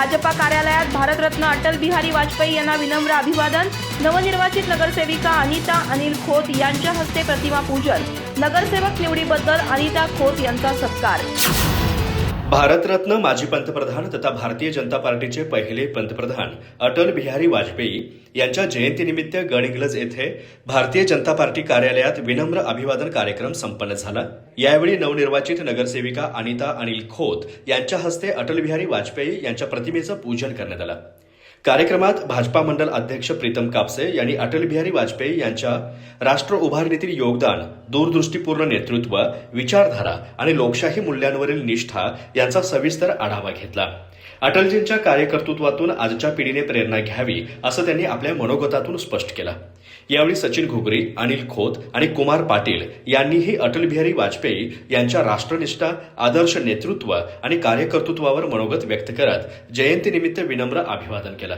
भाजपा कार्यालयात भारतरत्न अटल बिहारी वाजपेयी यांना विनम्र अभिवादन। नवनिर्वाचित नगरसेविका अनिता अनिल खोत यांच्या हस्ते प्रतिमा पूजन। नगरसेवक निवडीबद्दल अनिता खोत यांचा सत्कार। भारतरत्न माजी पंतप्रधान तथा भारतीय जनता पार्टीचे पहिले पंतप्रधान अटल बिहारी वाजपेयी यांच्या जयंतीनिमित्त गडहिंग्लज येथे भारतीय जनता पार्टी कार्यालयात विनम्र अभिवादन कार्यक्रम संपन्न झाला। यावेळी नवनिर्वाचित नगरसेविका अनिता अनिल खोत यांच्या हस्ते अटल बिहारी वाजपेयी यांच्या प्रतिमेचं पूजन करण्यात आलं। कार्यक्रमात भाजपा मंडल अध्यक्ष प्रीतम कापसे यांनी अटल बिहारी वाजपेयी यांच्या राष्ट्र उभारणीतील योगदान, दूरदृष्टीपूर्ण नेतृत्व, विचारधारा आणि लोकशाही मूल्यांवरील निष्ठा यांचा सविस्तर आढावा घेतला। अटलजींच्या कार्यकर्तृत्वातून आजच्या पिढीने प्रेरणा घ्यावी असं त्यांनी आपल्या मनोगतातून स्पष्ट केलं। यावेळी सचिन घुगरी, अनिल खोत आणि कुमार पाटील यांनीही अटल बिहारी वाजपेयी यांच्या राष्ट्रनिष्ठा, आदर्श नेतृत्व आणि कार्यकर्तृत्वावर मनोगत व्यक्त करत जयंतीनिमित्त विनम्र अभिवादन केलं।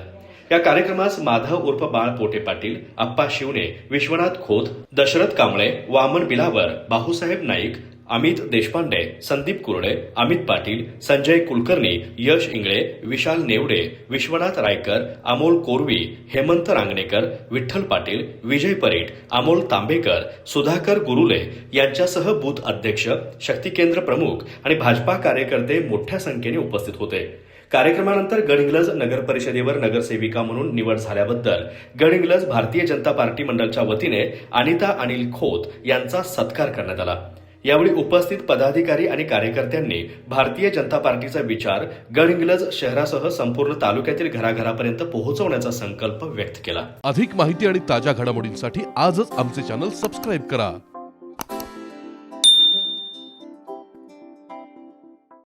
या कार्यक्रमास माधव उर्फ बाळ पोटे पाटील, आप्पा शिवणे, विश्वनाथ खोत, दशरथ कांबळे, वामन बिलावर, बाहूसाहेब नाईक, अमित देशपांडे, संदीप कुरडे, अमित पाटील, संजय कुलकर्णी, यश इंगळे, विशाल नेवडे, विश्वनाथ रायकर, अमोल कोरवी, हेमंत रांगणेकर, विठ्ठल पाटील, विजय परीट, अमोल तांबेकर, सुधाकर गुरुले यांच्यासह बूथ अध्यक्ष, शक्ती केंद्र प्रमुख आणि भाजपा कार्यकर्ते मोठ्या संख्येने उपस्थित होते। कार्यक्रमानंतर गडहिंग्लज नगर परिषदेवर नगरसेविका म्हणून निवड झाल्याबद्दल गडहिंग्लज भारतीय जनता पार्टी मंडळाच्या वतीने अनिता अनिल खोत यांचा सत्कार करण्यात आला। यावेळी उपस्थित पदाधिकारी आणि कार्यकर्त्यांनी भारतीय जनता पार्टीचा विचार गडहिंग्लज शहरासह संपूर्ण तालुक्यातील घराघरापर्यंत पोहोचवण्याचा संकल्प व्यक्त केला। अधिक माहिती आणि ताज्या घडामोडींसाठी आजच आमचे चॅनल सबस्क्राईब करा।